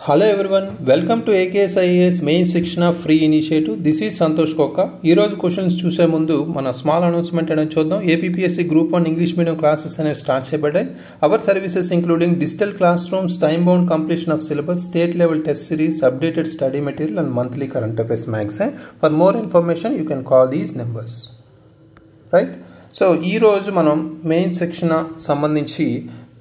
Hello everyone, welcome to AKS IAS main section of free initiative. This is Santosh Koka. ఈ రోజు questions చూసే ముందు మన small announcement అనేది చూద్దాం. APPSC group 1 English medium classes అనేవి స్టార్ట్ చేయబడ్డాయి. Our services including digital class rooms, time bound completion of syllabus, state level test series, updated study material and monthly current affairs magazine. For more information you can call these numbers. Right, so ఈరోజు మనం main section సంబంధించి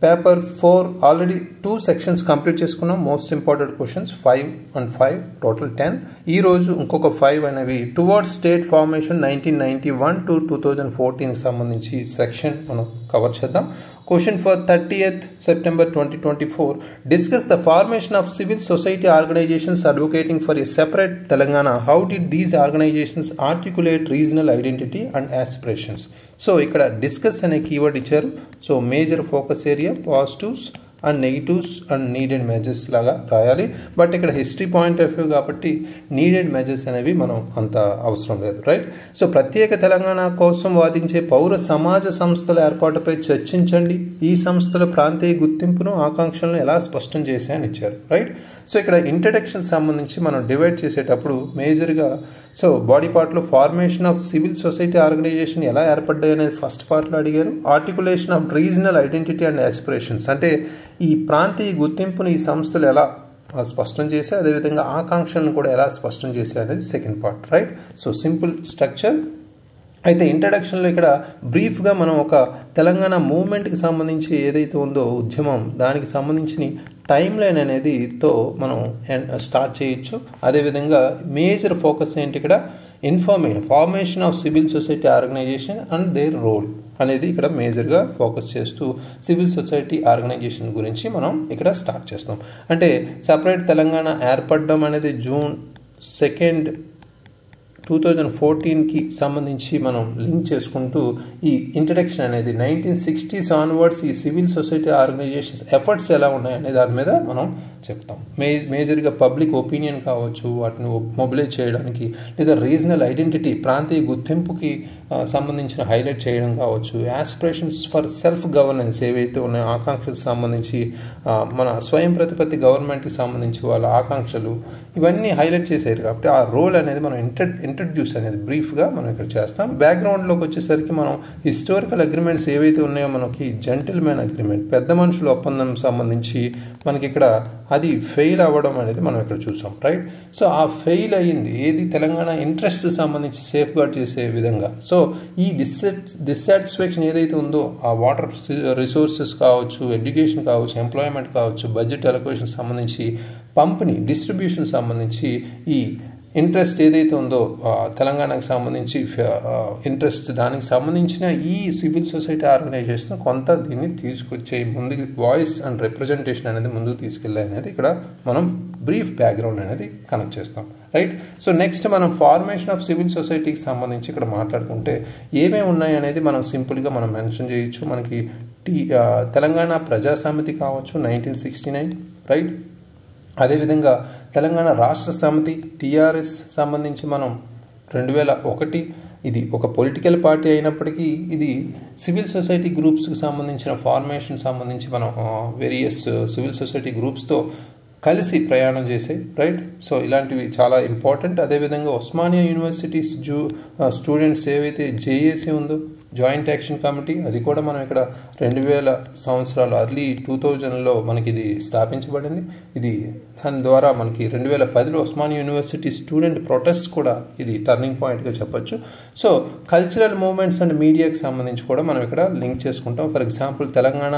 paper 4 already 2 sections complete చేసుకున్నాం. Most important questions 5 and 5 total 10. ఈరోజు ఇంకొక 5 అనేవి towards state formation 1991 to 2014 సంబంధించి section మనం cover చేద్దాం. Question for 30th September 2024. Discuss the formation of civil society organizations advocating for a separate Telangana. How did these organizations articulate regional identity and aspirations? So, ikkada discuss ane keyword icharu. So, major focus area, positives and negatives and needed measures laga rayali. But ikkada history point of view kabatti needed measures అనేవి మనం అంత అవసరం లేదు. Right, so ప్రత్యేక తెలంగాణ కోసం వాదించే పౌర సమాజ సంస్థల ఏర్పాటుపై చర్చించండి. ఈ సంస్థల ప్రాంతీయ గుర్తింపును, ఆకాంక్షలను ఎలా స్పష్టం చేశాయని ఇచ్చారు. రైట్, సో ఇక్కడ ఇంట్రడక్షన్ సంబంధించి మనం డివైడ్ చేసేటప్పుడు మేజర్గా సో బాడీ పార్ట్లో formation of civil society organisation ఎలా ఏర్పడ్డాయి అనేది ఫస్ట్ పార్ట్లో అడిగారు. Articulation of regional identity and aspirations అంటే ఈ ప్రాంతీయ గుర్తింపును ఈ సంస్థలు ఎలా స్పష్టం చేశాయి, అదేవిధంగా ఆకాంక్షలను కూడా ఎలా స్పష్టం చేశాయి అనేది second part. Right, so simple structure. అయితే ఇంట్రడక్షన్లో ఇక్కడ బ్రీఫ్గా మనం ఒక తెలంగాణ మూవ్మెంట్కి సంబంధించి ఏదైతే ఉందో ఉద్యమం, దానికి సంబంధించిన టైం లైన్ అనేదితో మనం స్టార్ట్ చేయొచ్చు. అదేవిధంగా మేజర్ ఫోకస్ ఏంటి ఇక్కడ formation of civil society organisation and their role అనేది ఇక్కడ మేజర్గా ఫోకస్ చేస్తూ సివిల్ సొసైటీ ఆర్గనైజేషన్ గురించి మనం ఇక్కడ స్టార్ట్ చేస్తాం. అంటే సపరేట్ తెలంగాణ ఏర్పడడం అనేది June 2, 2014కి సంబంధించి మనం లింక్ చేసుకుంటూ ఈ ఇంట్రడక్షన్ అనేది 1960s ఆన్వర్డ్స్ ఈ సివిల్ సొసైటీ ఆర్గనైజేషన్స్ ఎఫర్ట్స్ ఎలా ఉన్నాయి అనే దాని మీద మనం చెప్తాం. మేజర్గా పబ్లిక్ ఒపీనియన్ కావచ్చు, వాటిని మొబిలైజ్ చేయడానికి, లేదా రీజనల్ ఐడెంటిటీ ప్రాంతీయ గుర్తింపుకి సంబంధించిన హైలైట్ చేయడం కావచ్చు, యాస్పిరేషన్స్ ఫర్ సెల్ఫ్ గవర్నెన్స్ ఏవైతే ఉన్నాయో ఆకాంక్షలకు సంబంధించి, మన స్వయం ప్రతిపత్తి గవర్నమెంట్కి సంబంధించి వాళ్ళ ఆకాంక్షలు ఇవన్నీ హైలైట్ చేశారు. కాబట్టి ఆ రోల్ అనేది మనం ఇంట్రడ్యూస్ అనేది బ్రీఫ్గా మనం ఇక్కడ చేస్తాం. బ్యాక్గ్రౌండ్లోకి వచ్చేసరికి మనం హిస్టారికల్ అగ్రిమెంట్స్ ఏవైతే ఉన్నాయో మనకి జెంటిల్మెన్ అగ్రిమెంట్, పెద్ద మనుషుల ఒప్పందం సంబంధించి మనకి ఇక్కడ అది ఫెయిల్ అవ్వడం అనేది మనం ఇక్కడ చూసాం. రైట్, సో ఆ ఫెయిల్ అయ్యింది ఏది తెలంగాణ ఇంట్రెస్ట్ సంబంధించి సేఫ్ గార్డ్ చేసే విధంగా. సో ఈ డిస్సాటిస్ఫాక్షన్ ఏదైతే ఉందో ఆ వాటర్ రిసోర్సెస్ కావచ్చు, ఎడ్యుకేషన్ కావచ్చు, ఎంప్లాయ్మెంట్ కావచ్చు, బడ్జెట్ అలొకేషన్ సంబంధించి, పంపిణీ డిస్ట్రిబ్యూషన్ సంబంధించి ఈ ఇంట్రెస్ట్ ఏదైతే ఉందో తెలంగాణకు సంబంధించి ఇంట్రెస్ట్, దానికి సంబంధించిన ఈ సివిల్ సొసైటీ ఆర్గనైజేషన్ కొంత దీన్ని తీసుకొచ్చే ముందుకు వాయిస్ అండ్ రిప్రజెంటేషన్ అనేది ముందుకు తీసుకెళ్ళాయి అనేది ఇక్కడ మనం బ్రీఫ్ బ్యాక్గ్రౌండ్ అనేది కనెక్ట్ చేస్తాం. రైట్, సో నెక్స్ట్ మనం ఫార్మేషన్ ఆఫ్ సివిల్ సొసైటీకి సంబంధించి ఇక్కడ మాట్లాడుకుంటే ఏమేమి ఉన్నాయి అనేది మనం సింపుల్గా మనం మెన్షన్ చేయొచ్చు. మనకి తెలంగాణ ప్రజా సమితి కావచ్చు 1969. రైట్, అదేవిధంగా తెలంగాణ రాష్ట్ర సమితి TRS సంబంధించి మనం 2001. ఇది ఒక పొలిటికల్ పార్టీ అయినప్పటికీ ఇది సివిల్ సొసైటీ గ్రూప్స్కి సంబంధించిన ఫార్మేషన్ సంబంధించి మనం వేరియస్ సివిల్ సొసైటీ గ్రూప్స్తో కలిసి ప్రయాణం చేసాయి. రైట్, సో ఇలాంటివి చాలా ఇంపార్టెంట్. అదేవిధంగా ఉస్మానియా యూనివర్సిటీస్ స్టూడెంట్స్ ఏవైతే JAC ఉందో జాయింట్ యాక్షన్ కమిటీ, అది కూడా మనం ఇక్కడ 2000 సంవత్సరాలు ఎర్లీ 2000లో మనకి ఇది స్థాపించబడింది. ఇది దాని ద్వారా మనకి 2010లో ఉస్మానియా యూనివర్సిటీ స్టూడెంట్ ప్రొటెస్ట్ కూడా ఇది టర్నింగ్ పాయింట్గా చెప్పొచ్చు. సో కల్చరల్ మూవ్మెంట్స్ అండ్ మీడియాకి సంబంధించి కూడా మనం ఇక్కడ లింక్ చేసుకుంటాం. ఫర్ ఎగ్జాంపుల్ తెలంగాణ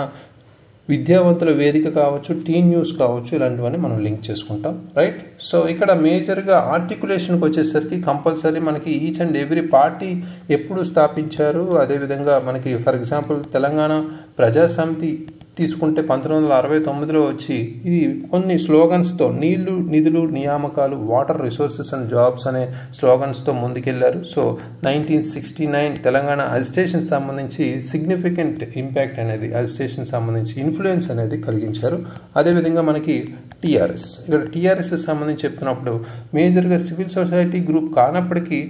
విద్యావంతుల వేదిక కావచ్చు, టీన్ న్యూస్ కావచ్చు, ఇలాంటివన్నీ మనం లింక్ చేసుకుంటాం. రైట్, సో ఇక్కడ మేజర్గా ఆర్టికులేషన్కి వచ్చేసరికి కంపల్సరీ మనకి ఈచ్ అండ్ ఎవ్రీ పార్టీ ఎప్పుడు స్థాపించారు, అదేవిధంగా మనకి ఫర్ ఎగ్జాంపుల్ తెలంగాణ ప్రజా సమితి తీసుకుంటే 1969లో వచ్చి ఇది కొన్ని స్లోగన్స్తో నీళ్లు, నిధులు, నియామకాలు, వాటర్ రిసోర్సెస్ అండ్ జాబ్స్ అనే స్లోగన్స్తో ముందుకెళ్లారు. సో 1969 తెలంగాణ అజిటేషన్ సంబంధించి సిగ్నిఫికెంట్ ఇంపాక్ట్ అనేది అజిటేషన్ సంబంధించి ఇన్ఫ్లుయెన్స్ అనేది కలిగించారు. అదేవిధంగా మనకి TRS, ఇక్కడ TRS సంబంధించి చెప్తున్నప్పుడు మేజర్గా సివిల్ సొసైటీ గ్రూప్ కానప్పటికీ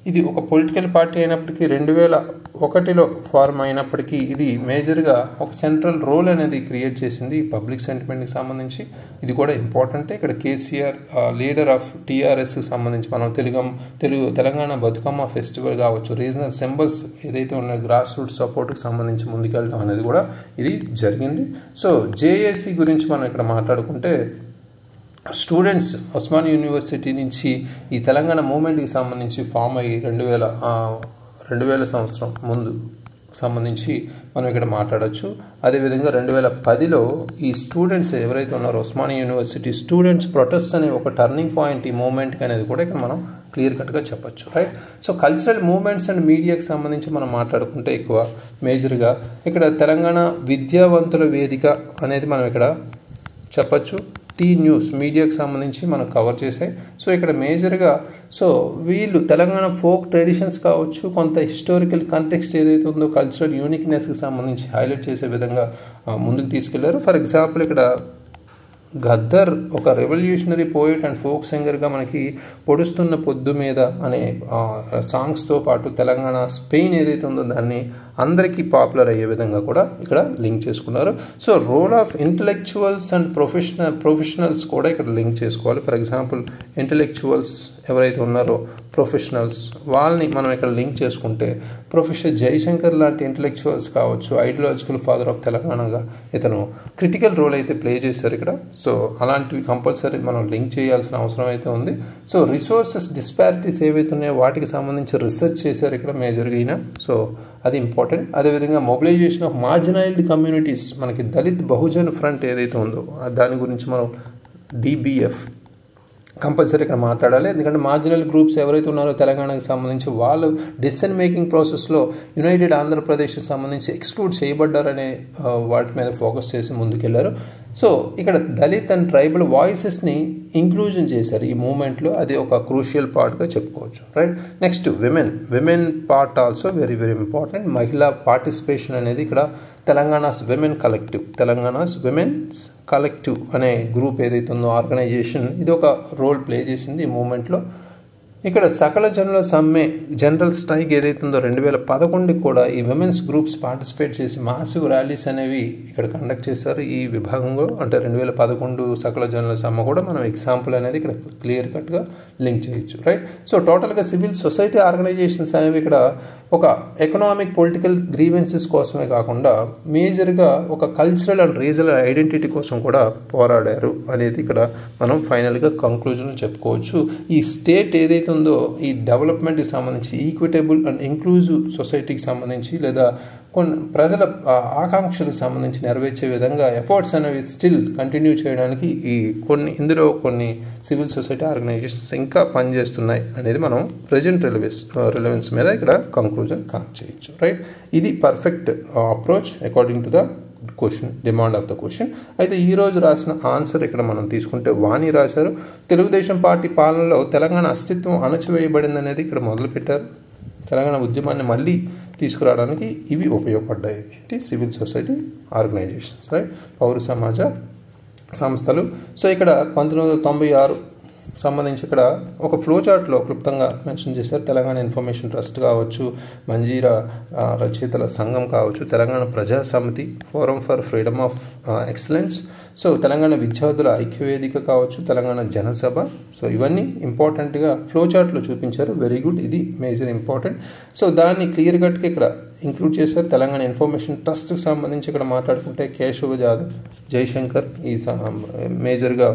ఇది ఒక పొలిటికల్ పార్టీ అయినప్పటికీ 2001లో ఫార్మ్ అయినప్పటికీ ఇది మేజర్గా ఒక సెంట్రల్ రోల్ అనేది క్రియేట్ చేసింది పబ్లిక్ సెంటిమెంట్కి సంబంధించి. ఇది కూడా ఇంపార్టెంటే. ఇక్కడ కేసీఆర్ లీడర్ ఆఫ్ టీఆర్ఎస్కి సంబంధించి మనం తెలంగాణ బతుకమ్మ ఫెస్టివల్ కావచ్చు, రీజనల్ సింబల్స్ ఏదైతే ఉన్నాయో గ్రాస్ రూట్ సపోర్ట్కి సంబంధించి ముందుకెళ్ళడం అనేది కూడా ఇది జరిగింది. సో జేఏసీ గురించి మనం ఇక్కడ మాట్లాడుకుంటే స్టూడెంట్స్ ఉస్మాన్ యూనివర్సిటీ నుంచి ఈ తెలంగాణ మూవ్మెంట్కి సంబంధించి ఫామ్ అయ్యి 2000 సంవత్సరం ముందు సంబంధించి మనం ఇక్కడ మాట్లాడవచ్చు. అదేవిధంగా 2010లో ఈ స్టూడెంట్స్ ఎవరైతే ఉన్నారో ఉస్మాన్ యూనివర్సిటీ స్టూడెంట్స్ ప్రొటెస్ట్ అనే ఒక టర్నింగ్ పాయింట్ ఈ మూవ్మెంట్కి అనేది కూడా ఇక్కడ మనం క్లియర్ కట్గా చెప్పచ్చు, right. So cultural movements and మీడియాకి సంబంధించి మనం మాట్లాడుకుంటే ఎక్కువ మేజర్గా ఇక్కడ తెలంగాణ విద్యావంతుల వేదిక అనేది మనం ఇక్కడ చెప్పచ్చు. టీ న్యూస్ మీడియాకి సంబంధించి మనం కవర్ చేసాయి. సో ఇక్కడ మేజర్గా వీళ్ళు తెలంగాణ ఫోక్ ట్రెడిషన్స్ కావచ్చు, కొంత హిస్టారికల్ కంటెక్స్ట్ ఏదైతే ఉందో కల్చరల్ యూనిక్నెస్కి సంబంధించి హైలైట్ చేసే విధంగా ముందుకు తీసుకెళ్లారు. ఫర్ ఎగ్జాంపుల్ ఇక్కడ గద్దర్ ఒక రెవల్యూషనరీ పోయిట్ అండ్ ఫోక్ సింగర్గా మనకి పొడుస్తున్న పొద్దు మీద అనే సాంగ్స్తో పాటు తెలంగాణ స్పెయిన్ ఏదైతే ఉందో దాన్ని అందరికీ పాపులర్ అయ్యే విధంగా కూడా ఇక్కడ లింక్ చేసుకున్నారు. So role of intellectuals and professionals కూడా ఇక్కడ లింక్ చేసుకోవాలి. ఫర్ ఎగ్జాంపుల్ ఇంటలెక్చువల్స్ ఎవరైతే ఉన్నారో ప్రొఫెషనల్స్ వాళ్ళని మనం ఇక్కడ లింక్ చేసుకుంటే ప్రొఫెసర్ జయశంకర్ లాంటి ఇంటలెక్చువల్స్ కావచ్చు, ఐడియాలజికల్ ఫాదర్ ఆఫ్ తెలంగాణగా ఇతను క్రిటికల్ రోల్ అయితే ప్లే చేశారు ఇక్కడ. సో అలాంటివి కంపల్సరీ మనం లింక్ చేయాల్సిన అవసరం అయితే ఉంది. సో రిసోర్సెస్ డిస్పారిటీస్ ఏవైతే ఉన్నాయో వాటికి సంబంధించి రీసెర్చ్ చేశారు ఇక్కడ మేజర్గా అయినా. సో అది ఇంపార్టెంట్. అదేవిధంగా మొబిలైజేషన్ ఆఫ్ మార్జినైజ్డ్ కమ్యూనిటీస్, మనకి దళిత్ బహుజన్ ఫ్రంట్ ఏదైతే ఉందో దాని గురించి మనం DBF కంపల్సరీ ఇక్కడ మాట్లాడాలి. ఎందుకంటే మార్జినల్ గ్రూప్స్ ఎవరైతే ఉన్నారో తెలంగాణకు సంబంధించి వాళ్ళు డెసిషన్ మేకింగ్ ప్రాసెస్లో యునైటెడ్ ఆంధ్రప్రదేశ్కి సంబంధించి ఎక్స్క్లూడ్ చేయబడ్డారనే వాటి మీద ఫోకస్ చేసి ముందుకెళ్లారు. సో ఇక్కడ దళిత్ అండ్ ట్రైబల్ వాయిసెస్ని ఇంక్లూజన్ చేశారు ఈ మూమెంట్లో. అది ఒక క్రూషియల్ పార్ట్గా చెప్పుకోవచ్చు, right. Next women part also very very important. మహిళా పార్టిసిపేషన్ అనేది ఇక్కడ తెలంగాణస్ విమెన్స్ కలెక్టివ్ అనే గ్రూప్ ఏదైతే ఉందో ఆర్గనైజేషన్ ఇది ఒక రోల్ ప్లే చేసింది ఈ మూమెంట్లో. ఇక్కడ సకల జనుల సమ్మె జనరల్ స్ట్రైక్ ఏదైతే ఉందో 2011కి కూడా ఈ విమెన్స్ గ్రూప్స్ పార్టిసిపేట్ చేసి మాసివ్ ర్యాలీస్ అనేవి ఇక్కడ కండక్ట్ చేశారు ఈ విభాగంలో. అంటే 2011 సకల జనుల సమ్మె కూడా మనం ఎగ్జాంపుల్ అనేది ఇక్కడ క్లియర్ కట్గా లింక్ చేయొచ్చు, రైట్. సో టోటల్గా సివిల్ సొసైటీ ఆర్గనైజేషన్స్ అనేవి ఇక్కడ ఒక ఎకనామిక్ పొలిటికల్ గ్రీవెన్సెస్ కోసమే కాకుండా మేజర్గా ఒక కల్చరల్ అండ్ రీజనల్ ఐడెంటిటీ కోసం కూడా పోరాడారు అనేది ఇక్కడ మనం ఫైనల్గా కంక్లూజన్ చెప్పుకోవచ్చు. ఈ స్టేట్ ఏదైతే ఉందో ఈ డెవలప్మెంట్కి సంబంధించి ఈక్విటబుల్ అండ్ ఇంక్లూజివ్ సొసైటీకి సంబంధించి లేదా కొన్ని ప్రజల ఆకాంక్షలకు సంబంధించి నెరవేర్చే విధంగా ఎఫర్ట్స్ అనేవి స్టిల్ కంటిన్యూ చేయడానికి ఇందులో కొన్ని సివిల్ సొసైటీ ఆర్గనైజేషన్స్ ఇంకా పనిచేస్తున్నాయి అనేది మనం ప్రజెంట్ రిలవెన్స్ మీద ఇక్కడ కంక్లూజన్ కనెక్ట్ చేయొచ్చు, రైట్. ఇది perfect approach according to the demand of the question. అయితే ఈరోజు రాసిన ఆన్సర్ ఇక్కడ మనం తీసుకుంటే వాణి రాశారు. తెలుగుదేశం పార్టీ పాలనలో తెలంగాణ అస్తిత్వం అణచివేయబడింది అనేది ఇక్కడ మొదలుపెట్టారు. తెలంగాణ ఉద్యమాన్ని మళ్ళీ తీసుకురావడానికి ఇవి ఉపయోగపడ్డాయి. సివిల్ సొసైటీ ఆర్గనైజేషన్స్, రైట్, పౌర సమాజ సంస్థలు. సో ఇక్కడ 1996 సంబంధించి ఇక్కడ ఒక ఫ్లో చార్ట్లో క్లుప్తంగా మెన్షన్ చేశారు. తెలంగాణ ఇన్ఫర్మేషన్ ట్రస్ట్ కావచ్చు, మంజీరా రచయితల సంఘం కావచ్చు, తెలంగాణ ప్రజా సమితి, forum for freedom of excellence, so Telangana విద్యార్థుల ఐక్యవేదిక కావచ్చు, తెలంగాణ జనసభ. సో ఇవన్నీ ఇంపార్టెంట్గా ఫ్లో చార్ట్లో చూపించారు. వెరీ గుడ్, ఇది మేజర్ ఇంపార్టెంట్. సో దాన్ని క్లియర్ కట్గా ఇక్కడ ఇంక్లూడ్ చేశారు. తెలంగాణ ఇన్ఫర్మేషన్ ట్రస్ట్కి సంబంధించి ఇక్కడ మాట్లాడుకుంటే కేశవ జాదవ్, జయశంకర్ ఈ మేజర్గా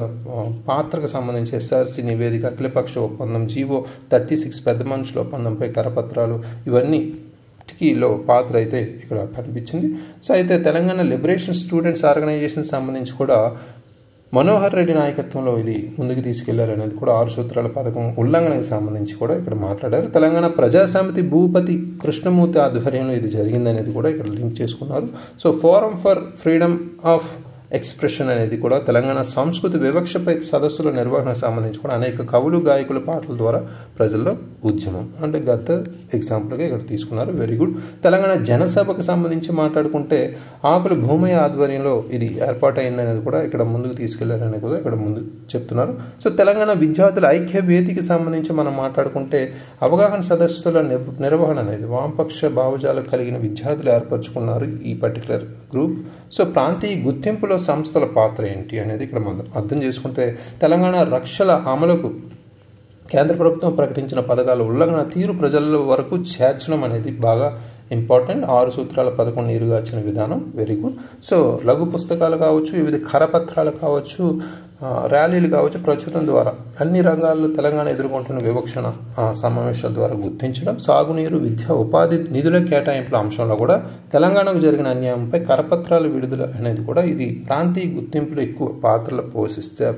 పాత్రకు సంబంధించి SRC నివేదిక, అఖిలపక్ష ఒప్పందం, జీవో 36 పెద్ద మనుషుల ఒప్పందంపై కరపత్రాలు ఇవన్నీలో పాత్ర అయితే ఇక్కడ కనిపించింది. సో అయితే తెలంగాణ లిబరేషన్ స్టూడెంట్స్ ఆర్గనైజేషన్ సంబంధించి కూడా మనోహర్ రెడ్డి నాయకత్వంలో ఇది ముందుకు తీసుకెళ్లారు అనేది కూడా 6 సూత్రాల పథకం ఉల్లంఘనకు సంబంధించి కూడా ఇక్కడ మాట్లాడారు. తెలంగాణ ప్రజాసమితి భూపతి కృష్ణమూర్తి ఆధ్వర్యంలో ఇది జరిగిందనేది కూడా ఇక్కడ లింక్ చేసుకున్నారు. So forum for freedom of expression అనేది కూడా తెలంగాణ సంస్కృతి వివక్షపై సదస్సుల నిర్వహణకు సంబంధించి కూడా అనేక కవులు గాయకుల పాటల ద్వారా ప్రజల్లో ఉద్యమం అంటే గత ఎగ్జాంపుల్గా ఇక్కడ తీసుకున్నారు. Very good. తెలంగాణ జనసభకు సంబంధించి మాట్లాడుకుంటే ఆకులు భూమయ్య ఆధ్వర్యంలో ఇది ఏర్పాటైందనేది కూడా ఇక్కడ ముందుకు తీసుకెళ్లారనేది కూడా ఇక్కడ ముందు చెప్తున్నారు. సో తెలంగాణ విద్యార్థుల ఐక్య వేదికకి సంబంధించి మనం మాట్లాడుకుంటే అవగాహన సదస్సుల నిర్వహణ అనేది వామపక్ష భావజాలు కలిగిన విద్యార్థులు ఏర్పరచుకున్నారు ఈ పర్టికులర్ గ్రూప్. సో ప్రాంతీయ గుర్తింపులో సంస్థల పాత్ర ఏంటి అనేది ఇక్కడ మనం అర్థం చేసుకుంటే తెలంగాణ రక్షల అమలుకు కేంద్ర ప్రభుత్వం ప్రకటించిన పథకాల ఉల్లంఘన తీరు ప్రజల వరకు చేర్చడం అనేది బాగా ఇంపార్టెంట్. 6 సూత్రాల పథకం నీరుగార్చిన విధానం. Very good. సో లఘు పుస్తకాలు కావచ్చు, వివిధ కరపత్రాలు కావచ్చు, ర్యాలీలు కావచ్చు ప్రచురణ ద్వారా అన్ని రంగాల్లో తెలంగాణ ఎదుర్కొంటున్న వివక్షణ సమావేశాల ద్వారా గుర్తించడం, సాగునీరు, విద్య, ఉపాధి నిధుల కేటాయింపుల అంశంలో కూడా తెలంగాణకు జరిగిన అన్యాయంపై కరపత్రాల విడుదల అనేది కూడా ఇది ప్రాంతీయ గుర్తింపులు ఎక్కువ పాత్రలు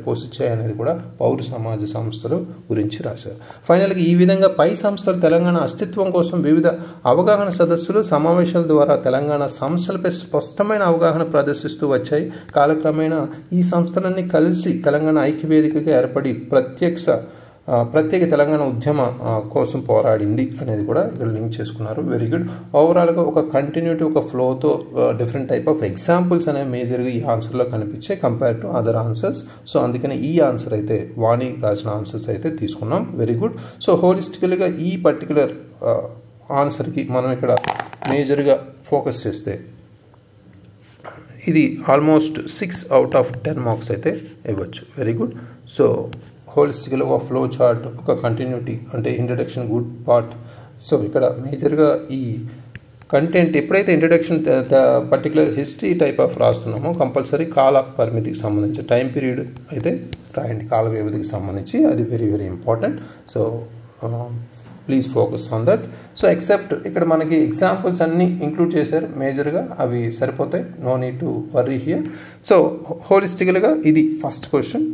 పోషించాయి అనేది కూడా పౌర సమాజ సంస్థలు గురించి రాశారు. ఫైనల్గా ఈ విధంగా పై సంస్థలు తెలంగాణ అస్తిత్వం కోసం వివిధ అవగాహన సదస్సులు సమావేశాల ద్వారా తెలంగాణ సమస్యలపై స్పష్టమైన అవగాహన ప్రదర్శిస్తూ వచ్చాయి. కాలక్రమేణా ఈ సంస్థలన్నీ కలిసి తెలంగాణ ఐక్యవేదికగా ఏర్పడి ప్రత్యేక తెలంగాణ ఉద్యమ కోసం పోరాడింది అనేది కూడా ఇక్కడ లింక్ చేసుకున్నారు. Very good. ఓవరాల్గా ఒక కంటిన్యూటీ, ఒక ఫ్లోతో డిఫరెంట్ టైప్ ఆఫ్ ఎగ్జాంపుల్స్ అనేవి మేజర్గా ఈ ఆన్సర్లో కనిపించాయి compare to other answers. So అందుకని ఈ ఆన్సర్ అయితే వాణి రాసిన ఆన్సర్స్ అయితే తీసుకున్నాం. Very good. సో హోలిస్టికల్గా ఈ పర్టికులర్ ఆన్సర్కి మనం ఇక్కడ మేజర్గా ఫోకస్ చేస్తే ఇది ఆల్మోస్ట్ 6 out of 10 మార్క్స్ అయితే ఇవ్వచ్చు. Very good. సో హోలిస్టికల్ ఒక ఫ్లో చార్ట్, ఒక కంటిన్యూటీ అంటే ఇంట్రడక్షన్ గుడ్ పార్ట్. సో ఇక్కడ మేజర్గా ఈ కంటెంట్ ఎప్పుడైతే introduction particular history type of రాస్తున్నామో కంపల్సరీ కాల పరిమితికి సంబంధించి టైం పీరియడ్ అయితే రాయండి, కాల వ్యవధికి సంబంధించి. అది very very important. So please focus on that. So except ఇక్కడ మనకి ఎగ్జాంపుల్స్ అన్నీ ఇంక్లూడ్ చేశారు మేజర్గా, అవి సరిపోతాయి. No need to worry here. So హోలిస్టికల్గా ఇది ఫస్ట్ క్వశ్చన్.